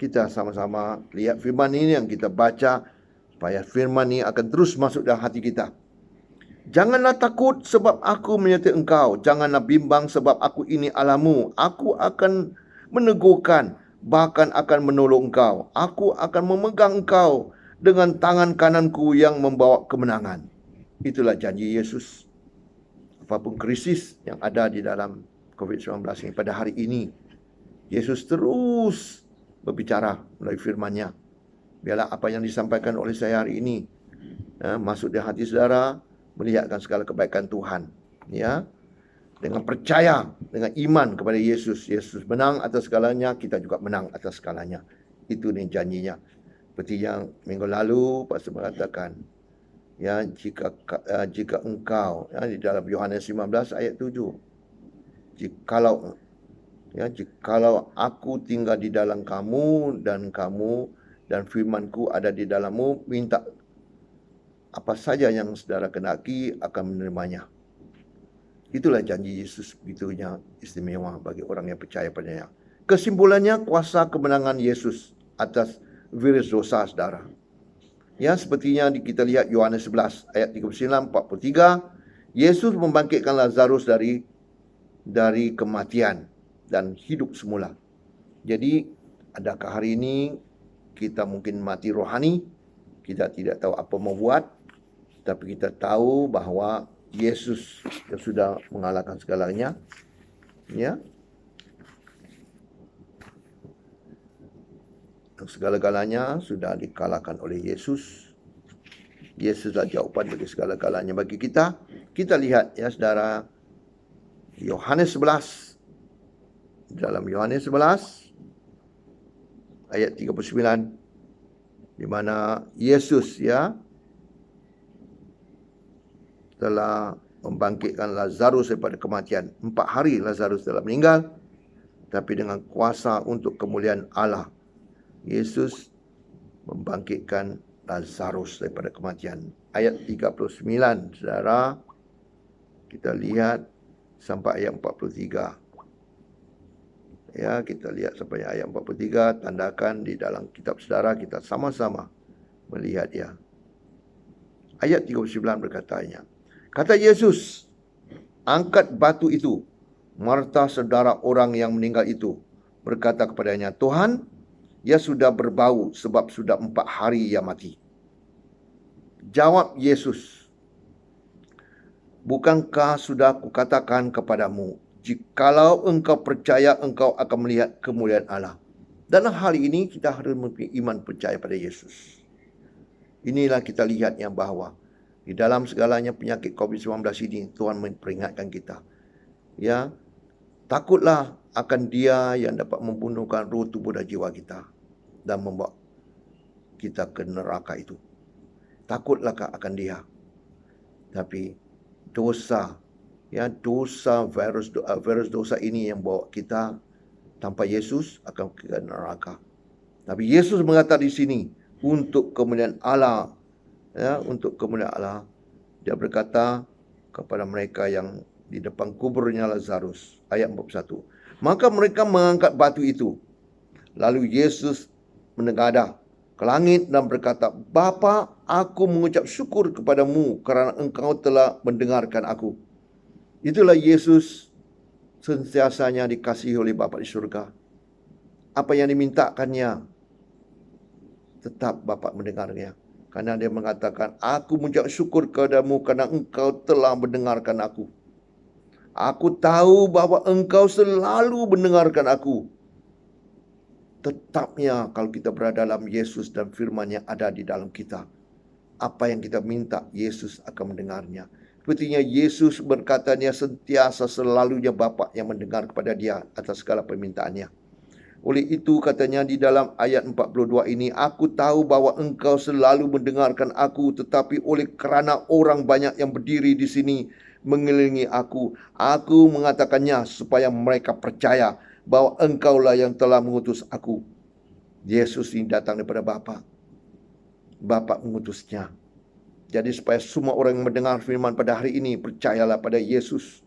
Kita sama-sama lihat firman ini yang kita baca, supaya firman ini akan terus masuk dalam hati kita. Janganlah takut sebab aku menyertai engkau. Janganlah bimbang sebab aku ini Allahmu. Aku akan menegurkan, bahkan akan menolong engkau. Aku akan memegang engkau dengan tangan kananku yang membawa kemenangan. Itulah janji Yesus. Apapun krisis yang ada di dalam COVID-19 ini pada hari ini, Yesus terus berbicara melalui firman-Nya. Biarlah apa yang disampaikan oleh saya hari ini masuk di hati saudara, melihatkan segala kebaikan Tuhan. Ya, dengan percaya, dengan iman kepada Yesus. Yesus menang atas segalanya, kita juga menang atas segalanya. Itu ni janjinya. Seperti yang minggu lalu Pastor mengatakan, ya, jika engkau, ya, di dalam Yohanes 15 ayat 7, jikalau aku tinggal di dalam kamu dan firmanku ada di dalammu, minta apa saja yang saudara kendaki akan menerimanya. Itulah janji Yesus, begitunya istimewa bagi orang yang percaya padanya. Kesimpulannya, kuasa kemenangan Yesus atas virus dosa saudara. Ya, sepertinya kita lihat Yohanes 11 ayat 39-43, Yesus membangkitkan Lazarus dari kematian dan hidup semula. Jadi, adakah hari ini kita mungkin mati rohani, kita tidak tahu apa mau buat, tapi kita tahu bahawa Yesus yang sudah mengalahkan segalanya, ya. Segala-galanya sudah dikalahkan oleh Yesus. Yesuslah jawapan bagi segala-galanya bagi kita. Kita lihat, ya saudara, Yohanes 11. Dalam Yohanes 11 ayat 39, di mana Yesus, ya, telah membangkitkan Lazarus daripada kematian. 4 hari Lazarus telah meninggal, tapi dengan kuasa untuk kemuliaan Allah, Yesus membangkitkan Lazarus daripada kematian. Ayat 39, saudara, kita lihat sampai ayat 43. Ya, kita lihat sampai ayat 43, tandakan di dalam kitab saudara, kita sama-sama melihat, ya. Ayat 39 berkatanya, kata Yesus, angkat batu itu. Marta, saudara orang yang meninggal itu, berkata kepadanya, Tuhan, ia sudah berbau sebab sudah 4 hari ia mati. Jawab Yesus, bukankah sudah kukatakan kepadamu, jikalau engkau percaya, engkau akan melihat kemuliaan Allah. Dalam hal ini kita harus mempunyai iman percaya pada Yesus. Inilah kita lihat yang bahawa di dalam segalanya penyakit COVID-19 ini, Tuhan memperingatkan kita, ya, takutlah akan Dia yang dapat membunuhkan roh, tubuh dan jiwa kita dan membawa kita ke neraka itu. Takutlah akan Dia. Tapi dosa, ya, virus dosa ini yang bawa kita tanpa Yesus akan ke neraka. Tapi Yesus mengatakan di sini, untuk kemuliaan Allah, ya, untuk kemuliaan Allah, Dia berkata kepada mereka yang di depan kuburnya Lazarus, ayat 41. Maka mereka mengangkat batu itu. Lalu Yesus menengadah ke langit dan berkata, Bapa, aku mengucap syukur kepadamu kerana engkau telah mendengarkan aku. Itulah Yesus sentiasanya dikasihi oleh Bapa di surga. Apa yang dimintakannya, tetap Bapa mendengarnya. Karena Dia mengatakan, aku mengucap syukur kepadamu kerana engkau telah mendengarkan aku. Aku tahu bahawa engkau selalu mendengarkan aku. Tetapnya kalau kita berada dalam Yesus dan firman-Nya ada di dalam kita, apa yang kita minta, Yesus akan mendengarnya. Sepertinya Yesus berkata, Dia sentiasa selalunya Bapa yang mendengar kepada Dia atas segala permintaannya. Oleh itu katanya di dalam ayat 42 ini, aku tahu bahawa engkau selalu mendengarkan aku, tetapi oleh kerana orang banyak yang berdiri di sini mengelilingi aku mengatakannya supaya mereka percaya bahawa engkaulah yang telah mengutus aku. Yesus ini datang daripada Bapa. Bapa mengutusnya. Jadi supaya semua orang yang mendengar firman pada hari ini, percayalah pada Yesus.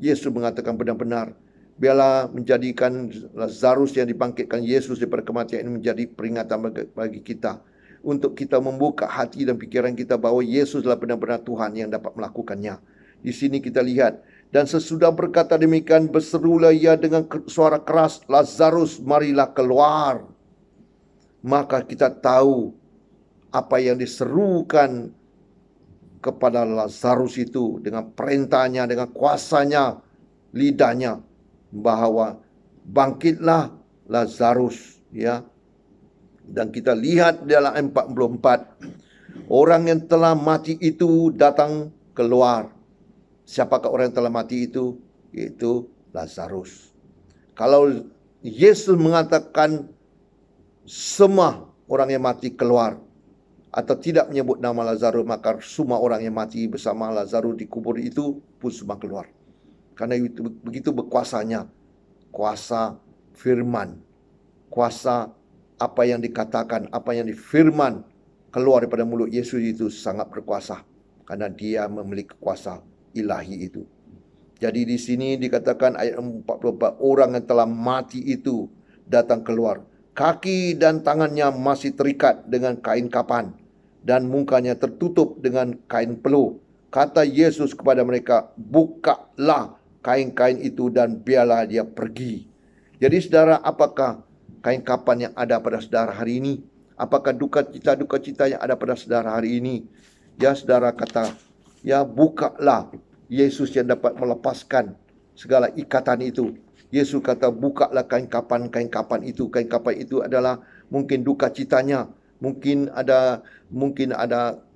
Yesus mengatakan benar-benar, biarlah menjadikan Lazarus yang dibangkitkan Yesus daripada kematian ini menjadi peringatan bagi kita. Untuk kita membuka hati dan pikiran kita bahawa Yesuslah benar-benar Tuhan yang dapat melakukannya. Di sini kita lihat, dan sesudah berkata demikian, berserulah ia dengan suara keras, Lazarus, marilah keluar. Maka kita tahu apa yang diserukan kepada Lazarus itu dengan perintahnya, dengan kuasanya, lidahnya, bahawa bangkitlah Lazarus, ya. Dan kita lihat dalam 44, orang yang telah mati itu datang keluar. Siapakah orang yang telah mati itu? Yaitu Lazarus. Kalau Yesus mengatakan semua orang yang mati keluar, atau tidak menyebut nama Lazarus, maka semua orang yang mati bersama Lazarus di kubur itu pun semua keluar. Karena itu begitu berkuasanya kuasa firman, kuasa apa yang dikatakan, apa yang difirman keluar daripada mulut Yesus itu sangat berkuasa, karena dia memiliki kuasa ilahi itu. Jadi di sini dikatakan ayat 44, orang yang telah mati itu datang keluar. Kaki dan tangannya masih terikat dengan kain kapan dan mukanya tertutup dengan kain peluh. Kata Yesus kepada mereka, bukalah kain-kain itu dan biarlah dia pergi. Jadi saudara, apakah kain kapan yang ada pada saudara hari ini? Apakah duka cita yang ada pada saudara hari ini? Ya, saudara kata, ya, bukalah. Yesus yang dapat melepaskan segala ikatan itu. Yesus kata, bukalah kain kapan itu. Kain kapan itu adalah mungkin duka citanya, mungkin ada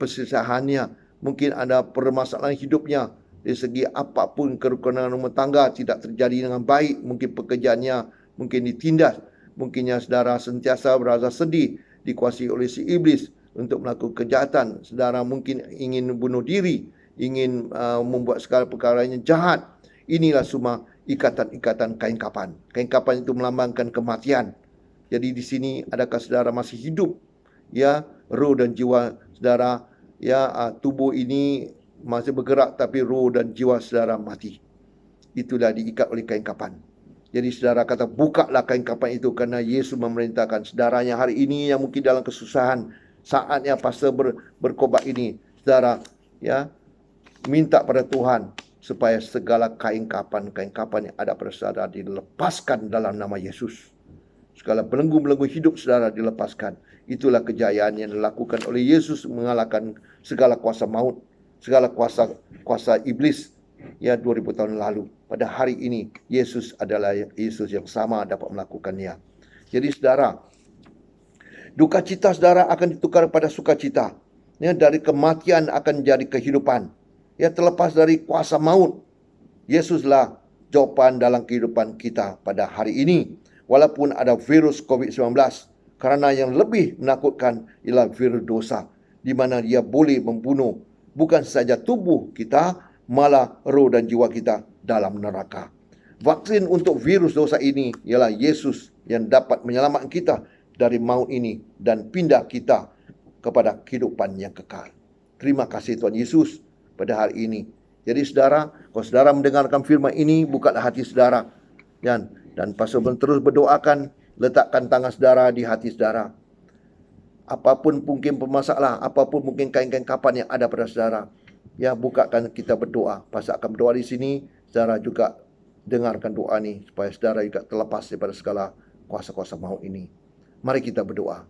persisahannya, mungkin ada permasalahan hidupnya. Dari segi apapun, kerukunan rumah tangga tidak terjadi dengan baik, mungkin pekerjaannya mungkin ditindas, mungkinnya saudara sentiasa berasa sedih, dikuasai oleh si iblis untuk melakukan kejahatan. Saudara mungkin ingin bunuh diri, ingin membuat segala perkara yang jahat. Inilah semua ikatan-ikatan kain kapan. Kain kapan itu melambangkan kematian. Jadi di sini, adakah saudara masih hidup? Ya, roh dan jiwa saudara, ya, tubuh ini masih bergerak, tapi roh dan jiwa saudara mati. Itulah diikat oleh kain kapan. Jadi saudara kata, bukalah kain kapan itu, karena Yesus memerintahkan saudaranya hari ini yang mungkin dalam kesusahan, saatnya pastor berkhotbah ini, saudara, ya, minta pada Tuhan supaya segala kain kapan yang ada pada saudara dilepaskan dalam nama Yesus. Segala belenggu-belenggu hidup saudara dilepaskan. Itulah kejayaan yang dilakukan oleh Yesus mengalahkan segala kuasa maut, segala kuasa iblis, ya, 2000 tahun lalu. Pada hari ini Yesus adalah Yesus yang sama dapat melakukannya. Jadi saudara, duka cita saudara akan ditukar pada sukacita. Ya, dari kematian akan jadi kehidupan. Ya, terlepas dari kuasa maut, Yesuslah jawapan dalam kehidupan kita pada hari ini. Walaupun ada virus COVID-19, karena yang lebih menakutkan ialah virus dosa, di mana dia boleh membunuh bukan saja tubuh kita, malah roh dan jiwa kita dalam neraka. Vaksin untuk virus dosa ini ialah Yesus yang dapat menyelamatkan kita dari maut ini dan pindah kita kepada kehidupan yang kekal. Terima kasih Tuhan Yesus pada hari ini. Jadi saudara, kalau saudara mendengarkan firman ini, bukalah hati saudara. Dan pastor terus berdoakan, letakkan tangan saudara di hati saudara. Apapun mungkin permasalahan, apapun mungkin kain-kain kapan yang ada pada saudara, ya, bukakan kita berdoa. Pastor akan berdoa di sini, saudara juga dengarkan doa ini supaya saudara juga terlepas daripada segala kuasa-kuasa maut ini. Mari kita berdoa.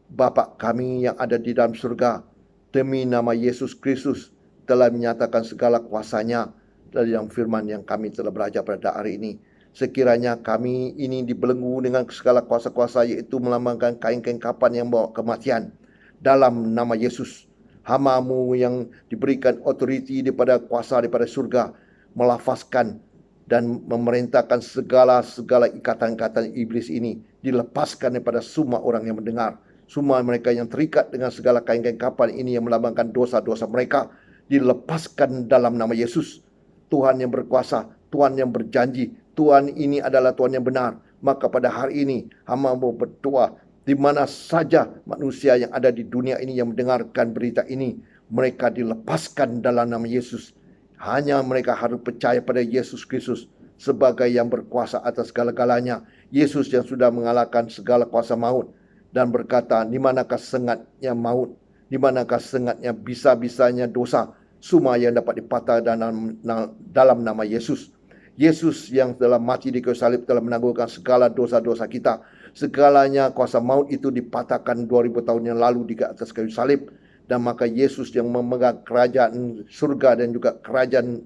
Bapa kami yang ada di dalam surga, demi nama Yesus Kristus telah menyatakan segala kuasanya dari dalam firman yang kami telah belajar pada hari ini. Sekiranya kami ini dibelenggu dengan segala kuasa-kuasa, yaitu melambangkan kain-kain kapan yang bawa kematian. Dalam nama Yesus, hamba-Mu yang diberikan otoriti daripada kuasa daripada surga, melafazkan dan memerintahkan segala ikatan-ikatan iblis ini dilepaskan daripada semua orang yang mendengar. Semua mereka yang terikat dengan segala kain-kain kapan ini yang melambangkan dosa-dosa mereka, dilepaskan dalam nama Yesus. Tuhan yang berkuasa, Tuhan yang berjanji, Tuhan ini adalah Tuhan yang benar. Maka pada hari ini hamba mau berdoa, di mana saja manusia yang ada di dunia ini yang mendengarkan berita ini, mereka dilepaskan dalam nama Yesus. Hanya mereka harus percaya pada Yesus Kristus sebagai yang berkuasa atas segala-galanya. Yesus yang sudah mengalahkan segala kuasa maut dan berkata, di manakah sengatnya maut, di manakah sengatnya bisa-bisanya dosa, semua yang dapat dipatah dalam nama Yesus. Yesus yang telah mati di kayu salib telah menangguhkan segala dosa-dosa kita. Segalanya kuasa maut itu dipatahkan 2000 tahun yang lalu di atas kayu salib. Dan maka Yesus yang memegang kerajaan surga dan juga kerajaan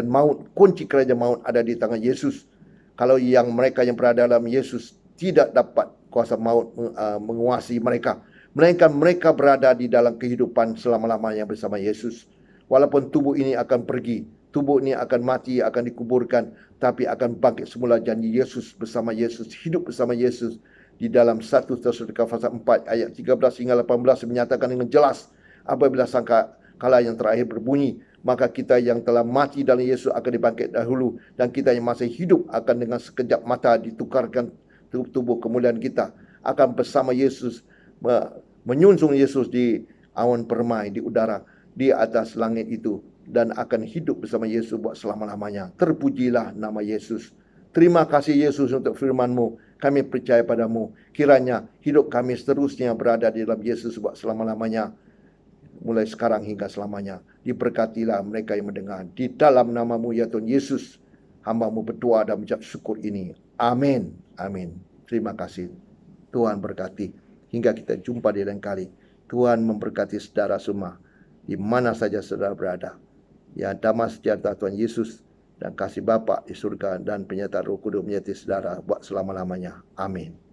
maut, kunci kerajaan maut ada di tangan Yesus. Kalau mereka yang berada dalam Yesus tidak dapat kuasa maut menguasai mereka, melainkan mereka berada di dalam kehidupan selama-lamanya bersama Yesus. Walaupun tubuh ini akan pergi, tubuh ini akan mati, akan dikuburkan, tapi akan bangkit semula janji Yesus bersama Yesus, hidup bersama Yesus Di dalam 1 Tesalonika pasal 4 ayat 13 hingga 18 menyatakan dengan jelas, apabila sangkakala yang terakhir berbunyi, maka kita yang telah mati dalam Yesus akan dibangkit dahulu, dan kita yang masih hidup akan dengan sekejap mata ditukarkan tubuh kemuliaan kita, akan bersama Yesus, menyunsung Yesus di awan permai di udara di atas langit itu, dan akan hidup bersama Yesus buat selama-lamanya. Terpujilah nama Yesus. Terima kasih Yesus untuk firman-Mu. Kami percaya padamu. Kiranya hidup kami seterusnya berada di dalam Yesus buat selama-lamanya, mulai sekarang hingga selamanya. Diberkatilah mereka yang mendengar. Di dalam nama-Mu ya Tuhan Yesus, hamba-Mu berdoa dan mengucap syukur ini. Amin. Amin. Terima kasih. Tuhan berkati. Hingga kita jumpa di lain kali. Tuhan memberkati saudara semua, di mana saja saudara berada. Ya, damai sejahtera Tuhan Yesus dan kasih Bapa di surga dan penyertaan Roh Kudus menyertai saudara buat selama-lamanya. Amin.